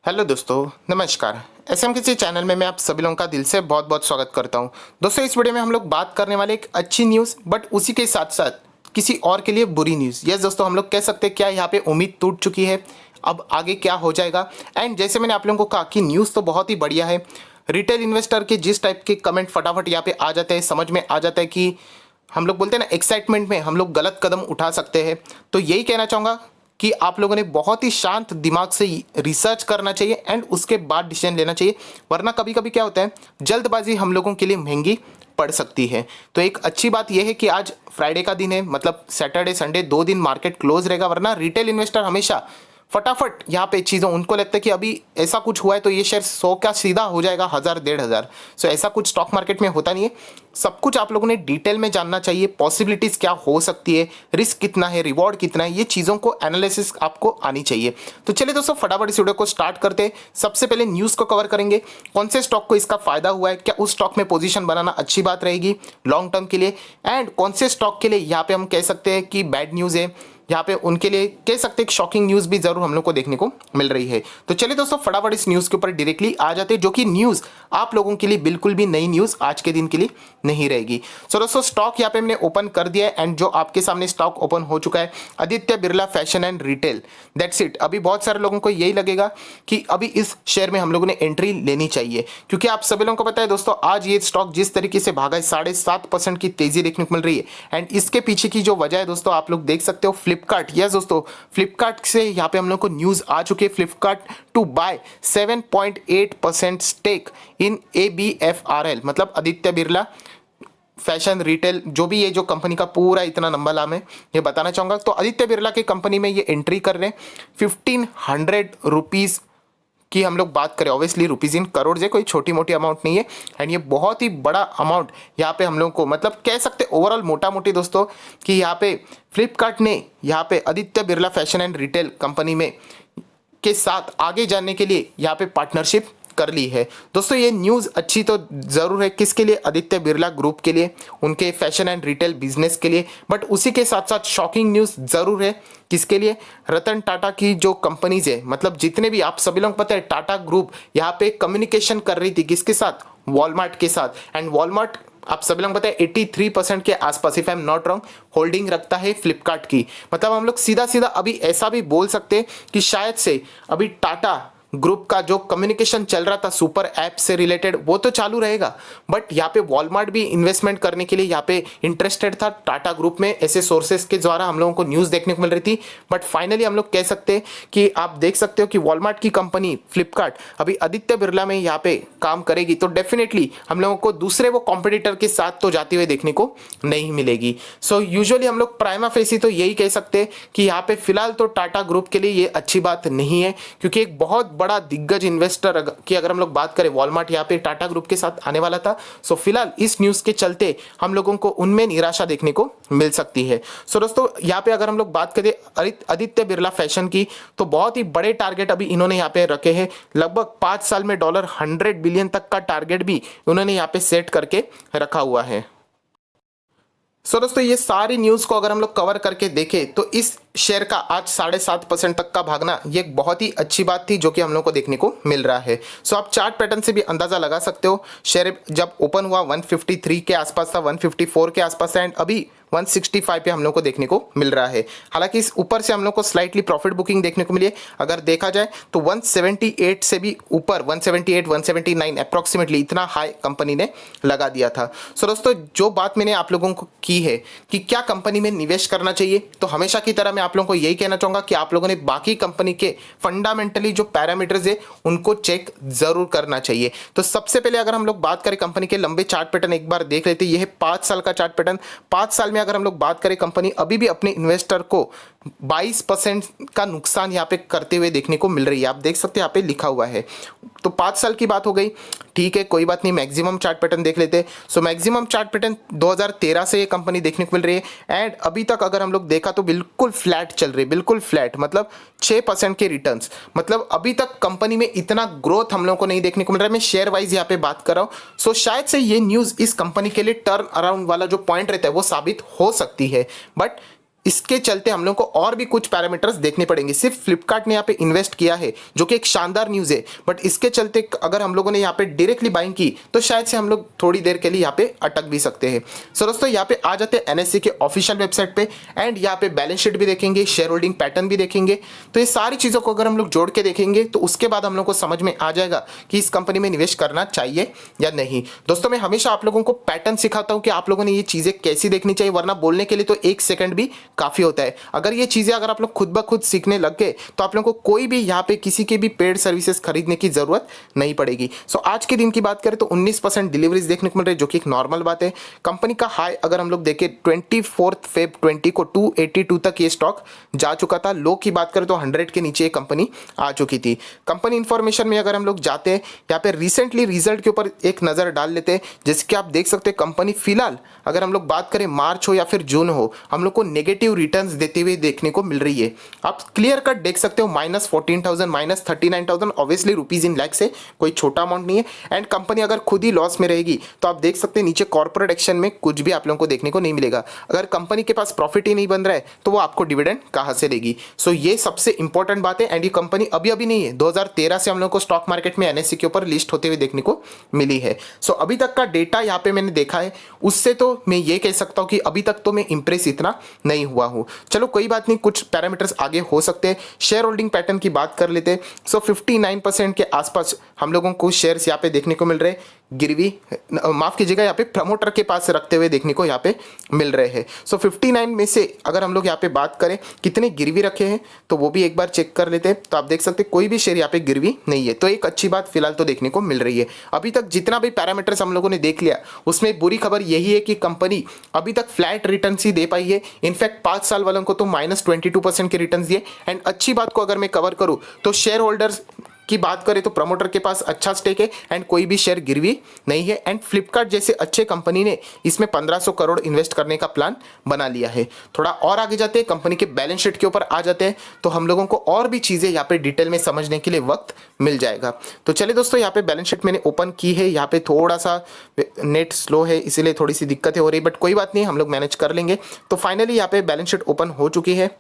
Hello दोस्तों, नमस्कार। SM किसी चैनल में मैं आप सभी लोगों का दिल से बहुत बहुत स्वागत करता हूं। दोस्तों, इस वीडियो में हम लोग बात करने वाले एक अच्छी न्यूज़ बट उसी के साथ साथ किसी और के लिए बुरी न्यूज़। यस दोस्तों, हम लोग कह सकते हैं क्या यहाँ पे उम्मीद टूट चुकी है, अब आगे क्या हो जाएगा। एंड जैसे मैंने आप लोगों को कहा कि न्यूज़ तो बहुत ही बढ़िया है। रिटेल इन्वेस्टर के जिस टाइप के कमेंट फटाफट यहाँ पे आ जाते हैं, समझ में आ जाता है कि हम लोग बोलते हैं ना, एक्साइटमेंट में हम लोग गलत कदम उठा सकते हैं। तो यही कहना चाहूँगा कि आप लोगों ने बहुत ही शांत दिमाग से रिसर्च करना चाहिए एंड उसके बाद डिसीजन लेना चाहिए। वरना कभी कभी क्या होता है, जल्दबाजी हम लोगों के लिए महंगी पड़ सकती है। तो एक अच्छी बात यह है कि आज फ्राइडे का दिन है, मतलब सैटरडे संडे 2 दिन मार्केट क्लोज रहेगा। वरना रिटेल इन्वेस्टर हमेशा फटाफट यहाँ पे चीज़ों उनको लगता है कि अभी ऐसा कुछ हुआ है तो ये शेयर 100 का सीधा हो जाएगा 1000 1500। सो ऐसा कुछ स्टॉक मार्केट में होता नहीं है। सब कुछ आप लोगों ने डिटेल में जानना चाहिए, पॉसिबिलिटीज़ क्या हो सकती है, रिस्क कितना है, रिवॉर्ड कितना है, ये चीज़ों को एनालिसिस आपको आनी चाहिए। तो चलिए दोस्तों, फटाफट इस वीडियो को स्टार्ट करते हैं। सबसे पहले न्यूज़ को कवर करेंगे, कौन से स्टॉक को इसका फायदा हुआ है, क्या उस स्टॉक में पोजीशन बनाना अच्छी बात रहेगी लॉन्ग टर्म के लिए, एंड कौन से स्टॉक के लिए यहाँ पे हम कह सकते हैं कि बैड न्यूज़ है, यहाँ पे उनके लिए कह सकते हैं शॉकिंग न्यूज़ भी जरूर हम लोग को देखने को मिल रही है। तो चलिए दोस्तों, फटाफट इस न्यूज़ के ऊपर डायरेक्टली आ जाते हैं, जो कि न्यूज़ आप लोगों के लिए बिल्कुल भी नई न्यूज़ आज के दिन के लिए नहीं रहेगी। सो दोस्तों, स्टॉक यहाँ पे मैंने ओपन कर दिया है एंड जो आपके सामने स्टॉक ओपन हो चुका है, Aditya Birla fashion and retail. That's it. अभी बहुत सारे लोगों को यही लगेगा कि अभी इस शेयर में हम लोगों ने एंट्री लेनी चाहिए, क्योंकि आप सभी लोगों को पता है दोस्तों, आज ये स्टॉक जिस तरीके से भागा है 7.5% की तेजी देखने को मिल रही है। एंड इसके पीछे की जो वजह है दोस्तों, आप लोग देख सकते हो, फ्लिपकार्ट। यस दोस्तों, फ्लिपकार्ट से यहाँ पे हम लोग को न्यूज़ आ चुकी है, Flipkart to buy 7.8% stake in ABFRL, मतलब आदित्य बिरला फैशन रिटेल। जो भी ये जो कंपनी का पूरा इतना लंबा नाम है, ये बताना चाहूँगा। तो आदित्य बिरला की कंपनी में ये एंट्री कर रहे हैं 1500 रुपीज़ की हम लोग बात करें। ऑब्वियसली रुपीज़ इन करोड़ है, कोई छोटी मोटी अमाउंट नहीं है। एंड ये बहुत ही बड़ा अमाउंट यहाँ पे हम लोग को, मतलब कह सकते ओवरऑल मोटा मोटी दोस्तों, कि यहाँ पे फ्लिपकार्ट ने यहाँ पे Aditya Birla fashion and retail company में के साथ आगे जाने के लिए यहाँ पे पार्टनरशिप कर ली है। दोस्तों, ये न्यूज़ अच्छी तो ज़रूर है, किसके लिए? आदित्य बिरला ग्रुप के लिए, उनके फैशन एंड रिटेल बिजनेस के लिए। बट उसी के साथ साथ शॉकिंग न्यूज़ ज़रूर है, किसके लिए? रतन टाटा की जो कंपनीज है, मतलब जितने भी आप सभी लोग पता है, टाटा ग्रुप यहाँ पे कम्युनिकेशन कर रही थी किसके साथ? वॉलमार्ट के साथ। एंड वॉलमार्ट आप सभी लोग पता है 83% के आसपास, if I am not wrong, holding रखता है फ्लिपकार्ट की। मतलब हम लोग सीधा सीधा अभी ऐसा भी बोल सकते हैं कि शायद से अभी टाटा ग्रुप का जो कम्युनिकेशन चल रहा था सुपर ऐप से रिलेटेड, वो तो चालू रहेगा। बट यहाँ पे वॉलमार्ट भी इन्वेस्टमेंट करने के लिए यहाँ पे इंटरेस्टेड था टाटा ग्रुप में, ऐसे सोर्सेस के द्वारा हम लोगों को न्यूज़ देखने को मिल रही थी। बट फाइनली हम लोग कह सकते हैं कि आप देख सकते हो कि वॉलमार्ट की कंपनी फ्लिपकार्ट अभी आदित्य बिरला में यहाँ पे काम करेगी, तो डेफिनेटली हम लोगों को दूसरे वो कॉम्पिटिटर के साथ तो जाती हुई देखने को नहीं मिलेगी। सो यूजुअली हम लोग प्राइमा फेसी तो यही कह सकते हैं कि यहाँ पे फिलहाल तो टाटा ग्रुप के लिए ये अच्छी बात नहीं है, क्योंकि एक बहुत बड़ा दिग्गज इन्वेस्टर की अगर हम लोग बात करें, वॉलमार्ट यहाँ पे टाटा ग्रुप के साथ आने वाला था। सो फिलहाल इस न्यूज़ के चलते हम लोगों को उनमें निराशा देखने को मिल सकती है। सो दोस्तों, यहाँ पे अगर हम लोग बात करें आदित्य बिरला फैशन की, तो बहुत ही बड़े टारगेट अभी इन्होंने यहाँ पे रखे हैं। लगभग 5 साल में $100 बिलियन तक का टारगेट भी उन्होंने यहाँ पे सेट करके रखा हुआ है। सो दोस्तों, ये सारी न्यूज़ को अगर हम लोग कवर करके देखें, तो इस शेयर का आज 7.5% तक का भागना ये एक बहुत ही अच्छी बात थी, जो कि हम लोग को देखने को मिल रहा है। सो आप चार्ट पैटर्न से भी अंदाज़ा लगा सकते हो। शेयर जब ओपन हुआ 153 के आसपास था, 154 के आसपास था, एंड अभी 165 पे हम लोग को देखने को मिल रहा है। हालांकि इस ऊपर से हम लोग को स्लाइटली प्रॉफिट बुकिंग देखने को मिली है। अगर देखा जाए तो 178 से भी ऊपर, 178 179 अप्रॉक्सीमेटली इतना हाई कंपनी ने लगा दिया था। सो दोस्तों, जो बात मैंने आप लोगों को की है कि क्या कंपनी में निवेश करना चाहिए, तो हमेशा की तरह मैं आप लोगों को यही कहना चाहूंगा कि आप लोगों ने बाकी कंपनी के फंडामेंटली जो पैरामीटर्स है उनको चेक जरूर करना चाहिए। तो सबसे पहले अगर हम लोग बात करें कंपनी के लंबे चार्ट पैटर्न एक बार देख लेते हैं। यह है 5 साल का चार्ट पैटर्न। 5 साल में अगर हम लोग बात करें, कंपनी अभी भी अपने इन्वेस्टर को 22% का नुकसान यहाँ पे करते हुए देखने को मिल रही है। आप देख सकते हैं यहाँ पे लिखा हुआ है। तो 5 साल की बात हो गई, ठीक है, कोई बात नहीं। मैक्सिमम चार्ट पैटर्न देख लेते हैं। सो मैक्सिमम चार्ट पैटर्न 2013 से ये कंपनी देखने को मिल रही है। एंड अभी तक अगर हम लोग देखा तो बिल्कुल फ्लैट चल रही है, बिल्कुल फ्लैट, मतलब 6% के रिटर्न्स। मतलब अभी तक कंपनी में इतना ग्रोथ हम लोगों को नहीं देखने को मिल रहा है। मैं शेयर वाइज यहाँ पे बात कर रहा हूँ। सो शायद से ये न्यूज़ इस कंपनी के लिए टर्न अराउंड वाला जो पॉइंट रहता है वो साबित हो सकती है। बट इसके चलते हम लोग को और भी कुछ पैरामीटर्स देखने पड़ेंगे। सिर्फ फ्लिपकार्ट ने यहाँ पे इन्वेस्ट किया है जो कि एक शानदार न्यूज़ है, बट इसके चलते अगर हम लोगों ने यहाँ पे डायरेक्टली बाइंग की तो शायद से हम लोग थोड़ी देर के लिए यहाँ पे अटक भी सकते हैं। सो दोस्तों यहाँ पे आ जाते हैं एनएससी के ऑफिशियल वेबसाइट पे एंड यहाँ पे बैलेंस शीट भी देखेंगे, शेयर होल्डिंग पैटर्न भी देखेंगे। तो ये सारी चीज़ों को अगर हम लोग जोड़ के देखेंगे तो उसके बाद हम लोग को समझ में आ जाएगा कि इस कंपनी में निवेश करना चाहिए या नहीं। दोस्तों मैं हमेशा आप लोगों को पैटर्न सिखाता हूँ कि आप लोगों ने ये चीज़ें कैसी देखनी चाहिए, वरना बोलने के लिए तो 1 सेकंड भी काफ़ी होता है। अगर ये चीज़ें अगर आप लोग खुद ब खुद सीखने लग गए तो आप लोगों को कोई भी यहाँ पे किसी के भी पेड सर्विसेज खरीदने की जरूरत नहीं पड़ेगी। सो आज के दिन की बात करें तो 19% डिलीवरीज देखने को मिल रही है जो कि एक नॉर्मल बात है। कंपनी का हाई अगर हम लोग देखें 24 फेब 20 को 282 तक ये स्टॉक जा चुका था। लो की बात करें तो 100 के नीचे ये कंपनी आ चुकी थी। कंपनी इंफॉर्मेशन में अगर हम लोग जाते हैं यहाँ पे रिसेंटली रिजल्ट के ऊपर एक नज़र डाल लेते हैं, जैसे कि आप देख सकते हैं कंपनी फिलहाल अगर हम लोग बात करें मार्च हो या फिर जून हो हम लोग को नेगेटिव रिटर्न्स देते हुए देखने को मिल रही है। आप क्लियर कट देख सकते हो -14,000 -39,000 ऑब्वियसली रुपीज इन लैक्स है, कोई छोटा अमाउंट नहीं है। एंड कंपनी अगर खुद ही लॉस में रहेगी तो आप देख सकते हैं नीचे कॉर्पोरेट एक्शन में कुछ भी आप लोगों को देखने को नहीं मिलेगा। अगर कंपनी के पास प्रॉफिट ही नहीं बन रहा है तो वो आपको डिविडेंड कहां से देगी। सो ये सबसे इंपॉर्टेंट बात है। एंड ये कंपनी अभी अभी नहीं है, 2013 से हम लोग को स्टॉक मार्केट में एनएससी के ऊपर लिस्ट होते हुए देखने को मिली है। सो अभी तक का डेटा यहाँ पे मैंने देखा है, उससे तो मैं ये कह सकता हूँ कि अभी तक तो मैं इंप्रेस इतना नहीं हुआ हूँ। चलो कोई बात नहीं, कुछ पैरामीटर्स आगे हो सकते हैं। शेयर होल्डिंग पैटर्न की बात कर लेते हैं। सो 59% के आसपास हम लोगों को शेयर्स यहाँ पे देखने को मिल रहे हैं, गिरवी माफ कीजिएगा यहाँ पे प्रमोटर के पास रखते हुए देखने को यहाँ पे मिल रहे हैं। सो 59 में से अगर हम लोग यहाँ पे बात करें कितने गिरवी रखे हैं तो वो भी एक बार चेक कर लेते हैं। तो आप देख सकते हैं कोई भी शेयर यहाँ पे गिरवी नहीं है, तो एक अच्छी बात फिलहाल तो देखने को मिल रही है। अभी तक जितना भी पैरामीटर्स हम लोगों ने देख लिया उसमें बुरी खबर यही है कि कंपनी अभी तक फ्लैट रिटर्न ही दे पाई है। इनफैक्ट 5 साल वालों को तो -22% के रिटर्न दिए। एंड अच्छी बात को अगर मैं कवर करूँ तो शेयर होल्डर्स की बात करें तो प्रमोटर के पास अच्छा स्टेक है एंड कोई भी शेयर गिरवी नहीं है। एंड फ्लिपकार्ट जैसे अच्छे कंपनी ने इसमें 1500 करोड़ इन्वेस्ट करने का प्लान बना लिया है। थोड़ा और आगे जाते हैं, कंपनी के बैलेंस शीट के ऊपर आ जाते हैं तो हम लोगों को और भी चीज़ें यहाँ पे डिटेल में समझने के लिए वक्त मिल जाएगा। तो चलिए दोस्तों यहाँ पे बैलेंस शीट मैंने ओपन की है। यहाँ पे थोड़ा सा नेट स्लो है इसीलिए थोड़ी सी दिक्कतें हो रही, बट कोई बात नहीं, हम लोग मैनेज कर लेंगे। तो फाइनली यहाँ पे बैलेंस शीट ओपन हो चुकी है।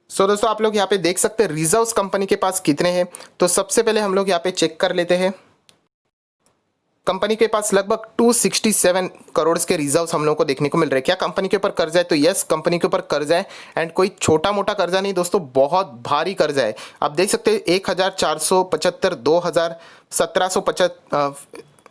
सो दोस्तों आप लोग यहाँ पे देख सकते हैं रिजर्व्स कंपनी के पास कितने हैं। तो सबसे पहले हम लोग यहाँ पे चेक कर लेते हैं। कंपनी के पास लगभग 267 करोड़ के रिजर्व्स हम लोगों को देखने को मिल रहे हैं। क्या कंपनी के ऊपर कर्जा है? तो यस, कंपनी के ऊपर कर्जा है। एंड कोई छोटा मोटा कर्जा नहीं दोस्तों, बहुत भारी कर्जा है। आप देख सकते हैं 1475, 2000, 1750,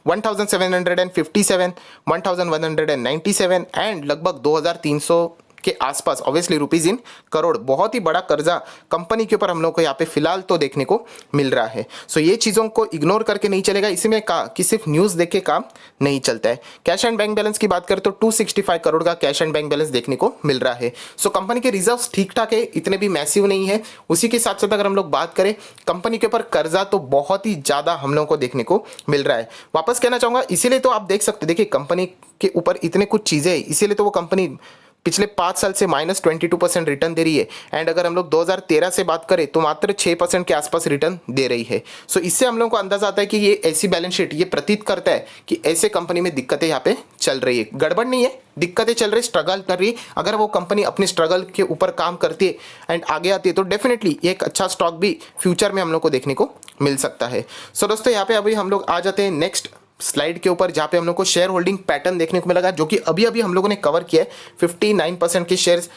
1757, 1197 एंड लगभग 2300 के आसपास ऑब्वियसली रुपीज इन करोड़। बहुत ही बड़ा कर्जा कंपनी के ऊपर हम लोग को यहाँ पे फिलहाल तो देखने को मिल रहा है। सो ये चीज़ों को इग्नोर करके नहीं चलेगा। इसी में कहा कि सिर्फ न्यूज़ देख के काम नहीं चलता है। कैश एंड बैंक बैलेंस की बात करें तो 265 करोड़ का कैश एंड बैंक बैलेंस देखने को मिल रहा है। सो कंपनी के रिजर्व्स ठीक ठाक है, इतने भी मैसिव नहीं है। उसी के साथ साथ अगर हम लोग बात करें कंपनी के ऊपर कर्जा तो बहुत ही ज़्यादा हम लोगों को देखने को मिल रहा है। वापस कहना चाहूँगा, इसीलिए तो आप देख सकते, देखिए कंपनी के ऊपर इतने कुछ चीज़ें हैं, इसीलिए तो वो कंपनी पिछले 5 साल से -22% रिटर्न दे रही है। एंड अगर हम लोग 2013 से बात करें तो मात्र 6% के आसपास रिटर्न दे रही है। सो इससे हम लोगों को अंदाजा आता है कि ये ऐसी बैलेंस शीट ये प्रतीत करता है कि ऐसे कंपनी में दिक्कतें यहाँ पे चल रही है। गड़बड़ नहीं है, दिक्कतें चल रही, स्ट्रगल कर रही है। अगर वो कंपनी अपने स्ट्रगल के ऊपर काम करती है एंड आगे आती है तो डेफिनेटली एक अच्छा स्टॉक भी फ्यूचर में हम लोग को देखने को मिल सकता है। सो दोस्तों यहाँ पे अभी हम लोग आ जाते हैं नेक्स्ट स्लाइड के ऊपर, जहाँ पे हम लोग को शेयर होल्डिंग पैटर्न देखने को मिलेगा जो कि अभी अभी हम लोगों ने कवर किया है। 59% के शेयर्स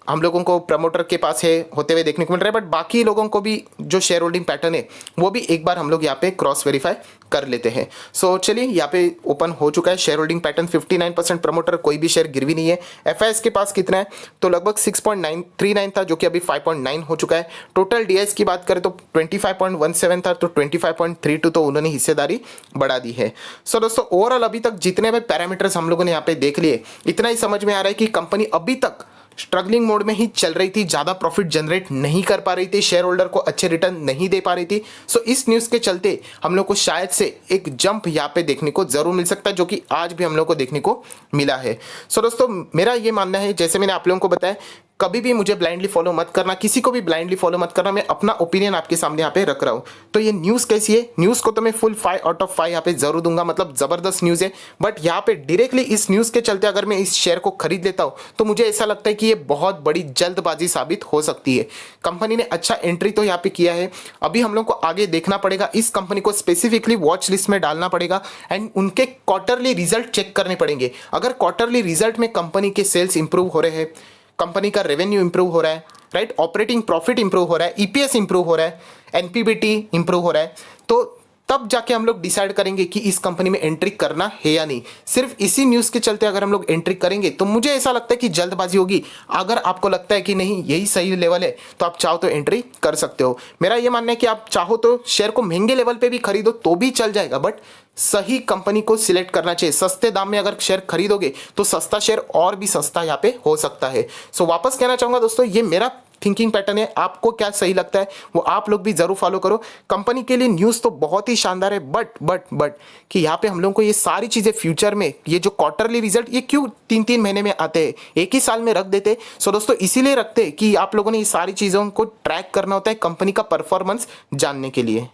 हम लोगों को प्रमोटर के पास है होते हुए देखने को मिल रहा है, बट बाकी लोगों को भी जो शेयर होल्डिंग पैटर्न है वो भी एक बार हम लोग यहाँ पे क्रॉस वेरीफाई कर लेते हैं। सो चलिए यहाँ पे ओपन हो चुका है शेयर होल्डिंग पैटर्न। 59% प्रमोटर, कोई भी शेयर गिरवी नहीं है। एफआईएस के पास कितना है? तो लगभग 6.939 था जो कि अभी 5.9 हो चुका है। टोटल डीआईएस की बात करें तो 25.17 था, तो 25.32 तो उन्होंने हिस्सेदारी बढ़ा दी है। सो दोस्तों ओवरऑल अभी तक जितने भी पैरामीटर्स हम लोगों ने यहाँ पे देख लिए, इतना ही समझ में आ रहा है कि कंपनी अभी तक स्ट्रगलिंग मोड में ही चल रही थी, ज़्यादा प्रॉफिट जनरेट नहीं कर पा रही थी, शेयर होल्डर को अच्छे रिटर्न नहीं दे पा रही थी। सो इस न्यूज़ के चलते हम लोग को शायद से एक जंप यहाँ पे देखने को जरूर मिल सकता है, जो कि आज भी हम लोग को देखने को मिला है। सो दोस्तों मेरा ये मानना है, जैसे मैंने आप लोगों को बताया कभी भी मुझे ब्लाइंडली फॉलो मत करना, किसी को भी ब्लाइंडली फॉलो मत करना, मैं अपना ओपिनियन आपके सामने यहाँ पे रख रहा हूँ। तो ये न्यूज़ कैसी है, न्यूज़ को तो मैं फुल 5 आउट ऑफ 5 यहाँ पे जरूर दूंगा, मतलब ज़बरदस्त न्यूज़ है। बट यहाँ पे डायरेक्टली इस न्यूज़ के चलते अगर मैं इस शेयर को खरीद लेता हूँ तो मुझे ऐसा लगता है कि ये बहुत बड़ी जल्दबाजी साबित हो सकती है। कंपनी ने अच्छा एंट्री तो यहाँ पे किया है, अभी हम लोग को आगे देखना पड़ेगा, इस कंपनी को स्पेसिफिकली वॉच लिस्ट में डालना पड़ेगा एंड उनके क्वार्टरली रिजल्ट चेक करने पड़ेंगे। अगर क्वार्टरली रिजल्ट में कंपनी के सेल्स इंप्रूव हो रहे हैं, कंपनी का रेवेन्यू इंप्रूव हो रहा है, राइट, ऑपरेटिंग प्रॉफिट इंप्रूव हो रहा है, ईपीएस इंप्रूव हो रहा है, एनपीबीटी इंप्रूव हो रहा है, तो तब जाके हम लोग डिसाइड करेंगे कि इस कंपनी में एंट्री करना है या नहीं। सिर्फ इसी न्यूज़ के चलते अगर हम लोग एंट्री करेंगे तो मुझे ऐसा लगता है कि जल्दबाजी होगी। अगर आपको लगता है कि नहीं यही सही लेवल है तो आप चाहो तो एंट्री कर सकते हो। मेरा ये मानना है कि आप चाहो तो शेयर को महंगे लेवल पे भी खरीदो तो भी चल जाएगा, बट सही कंपनी को सिलेक्ट करना चाहिए। सस्ते दाम में अगर शेयर खरीदोगे तो सस्ता शेयर और भी सस्ता यहाँ पे हो सकता है। सो वापस कहना चाहूंगा दोस्तों, ये मेरा थिंकिंग पैटर्न है, आपको क्या सही लगता है वो आप लोग भी जरूर फॉलो करो। कंपनी के लिए न्यूज़ तो बहुत ही शानदार है, बट कि यहाँ पे हम लोगों को ये सारी चीज़ें फ्यूचर में, ये जो क्वार्टरली रिजल्ट ये क्यों 3-3 महीने में आते हैं, एक ही साल में रख देते। सो दोस्तों इसीलिए रखते कि आप लोगों ने ये सारी चीज़ों को ट्रैक करना होता है कंपनी का परफॉर्मेंस जानने के लिए।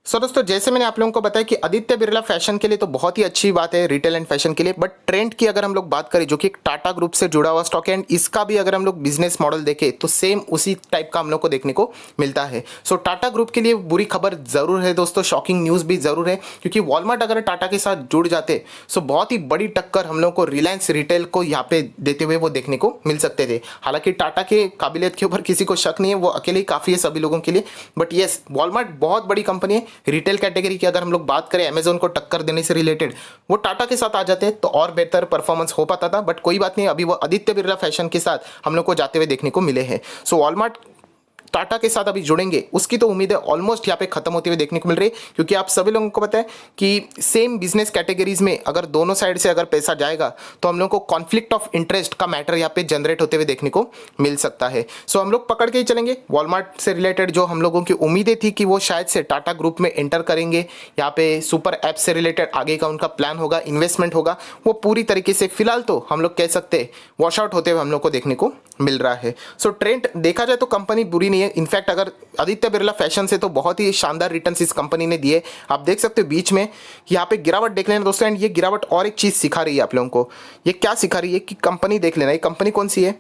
दोस्तों जैसे मैंने आप लोगों को बताया कि आदित्य बिरला फैशन के लिए तो बहुत ही अच्छी बात है, रिटेल एंड फैशन के लिए, बट ट्रेंड की अगर हम लोग बात करें जो कि एक टाटा ग्रुप से जुड़ा हुआ स्टॉक है एंड इसका भी अगर हम लोग बिजनेस मॉडल देखें तो सेम उसी टाइप का हम लोग को देखने को मिलता है। सो टाटा ग्रुप के लिए बुरी खबर जरूर है दोस्तों, शॉकिंग न्यूज़ भी जरूर है, क्योंकि वॉलमार्ट अगर टाटा के साथ जुड़ जाते सो बहुत ही बड़ी टक्कर हम लोग को रिलायंस रिटेल को यहाँ पे देते हुए वो देखने को मिल सकते थे। हालांकि टाटा के काबिलियत के ऊपर किसी को शक नहीं है, वो अकेले ही काफ़ी है सभी लोगों के लिए, बट येस वॉलमार्ट बहुत बड़ी कंपनी है। रिटेल कैटेगरी की अगर हम लोग बात करें अमेजोन को टक्कर देने से रिलेटेड, वो टाटा के साथ आ जाते तो और बेहतर परफॉर्मेंस हो पाता था, बट कोई बात नहीं, अभी वो आदित्य बिरला फैशन के साथ हम लोग को जाते हुए देखने को मिले हैं। सो वॉलमार्ट टाटा के साथ अभी जुड़ेंगे उसकी तो उम्मीद है ऑलमोस्ट यहाँ पे खत्म होते हुए देखने को मिल रही है, क्योंकि आप सभी लोगों को पता है कि सेम बिजनेस कैटेगरीज में अगर दोनों साइड से अगर पैसा जाएगा तो हम लोग को कॉन्फ्लिक्ट ऑफ इंटरेस्ट का मैटर यहाँ पे जनरेट होते हुए देखने को मिल सकता है। सो हम लोग पकड़ के ही चलेंगे। वॉलमार्ट से रिलेटेड जो हम लोगों की उम्मीदें थी कि वो शायद से टाटा ग्रुप में एंटर करेंगे, यहाँ पे सुपर ऐप से रिलेटेड आगे का उनका प्लान होगा, इन्वेस्टमेंट होगा, वो पूरी तरीके से फिलहाल तो हम लोग कह सकते हैं वॉश आउट होते हुए हम लोग को देखने को मिल रहा है। सो ट्रेंड देखा जाए तो कंपनी बुरी नहीं है, इनफैक्ट अगर आदित्य बिरला फैशन से तो बहुत ही शानदार रिटर्न्स इस कंपनी ने दिए। आप देख सकते हो बीच में यहाँ पे गिरावट देख लेना दोस्तों, एंड ये गिरावट और एक चीज़ सिखा रही है आप लोगों को। ये क्या सिखा रही है कि कंपनी देख लेना, ये कंपनी कौन सी है,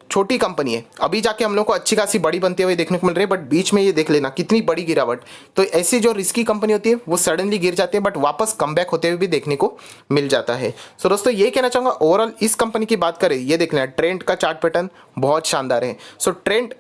छोटी कंपनी है, अभी जाके हम लोग को अच्छी खासी बड़ी बनते हुए देखने को मिल रही है, बट बीच में ये देख लेना कितनी बड़ी गिरावट। तो ऐसी जो रिस्की कंपनी होती है वो सडनली गिर जाती है, बट वापस कम बैक होते हुए भी देखने को मिल जाता है। सो दोस्तों ये कहना चाहूँगा, ओवरऑल इस कंपनी की बात करें, ये देख लेना ट्रेंड का चार्ट पैटर्न बहुत शानदार है। सो ट्रेंड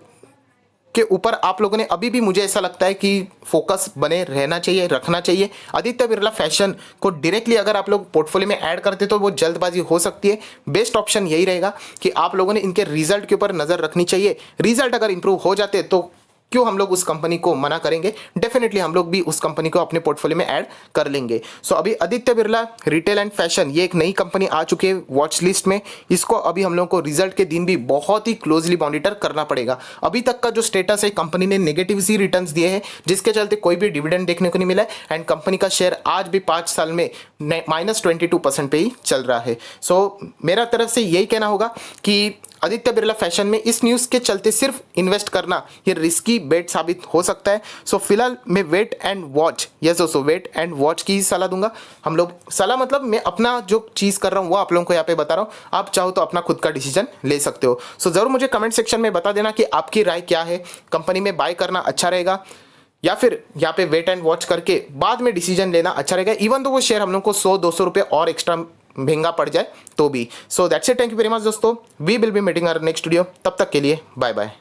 के ऊपर आप लोगों ने अभी भी मुझे ऐसा लगता है कि फोकस बने रहना चाहिए, रखना चाहिए। आदित्य बिरला फैशन को डायरेक्टली अगर आप लोग पोर्टफोलियो में ऐड करते तो वो जल्दबाजी हो सकती है। बेस्ट ऑप्शन यही रहेगा कि आप लोगों ने इनके रिजल्ट के ऊपर नज़र रखनी चाहिए। रिजल्ट अगर इंप्रूव हो जाते तो क्यों हम लोग उस कंपनी को मना करेंगे, डेफिनेटली हम लोग भी उस कंपनी को अपने पोर्टफोलियो में ऐड कर लेंगे। सो अभी Aditya Birla retail and fashion ये एक नई कंपनी आ चुकी है वॉच लिस्ट में, इसको अभी हम लोग को रिजल्ट के दिन भी बहुत ही क्लोजली मॉनिटर करना पड़ेगा। अभी तक का जो स्टेटस है, कंपनी ने नेगेटिव सी रिटर्न्स दिए हैं जिसके चलते कोई भी डिविडेंड देखने को नहीं मिला है एंड कंपनी का शेयर आज भी 5 साल में -22% पे ही चल रहा है। सो मेरा तरफ से यही कहना होगा कि आदित्य बिरला फैशन में इस न्यूज़ के चलते सिर्फ इन्वेस्ट करना ये रिस्की बेट साबित हो सकता है। सो फिलहाल मैं वेट एंड वॉच, यस दोस्तों वेट एंड वॉच की ही सलाह दूंगा। हम लोग सलाह मतलब मैं अपना जो चीज़ कर रहा हूँ वो आप लोगों को यहाँ पे बता रहा हूँ, आप चाहो तो अपना खुद का डिसीजन ले सकते हो। सो ज़रूर मुझे कमेंट सेक्शन में बता देना कि आपकी राय क्या है, कंपनी में बाय करना अच्छा रहेगा या फिर यहाँ पे वेट एंड वॉच करके बाद में डिसीजन लेना अच्छा रहेगा, इवन तो वो शेयर हम लोग को 100-200 रुपये और एक्स्ट्रा महंगा पड़ जाए तो भी। So that's it, thank you very much दोस्तों, we will be meeting our next video, तब तक के लिए बाय बाय।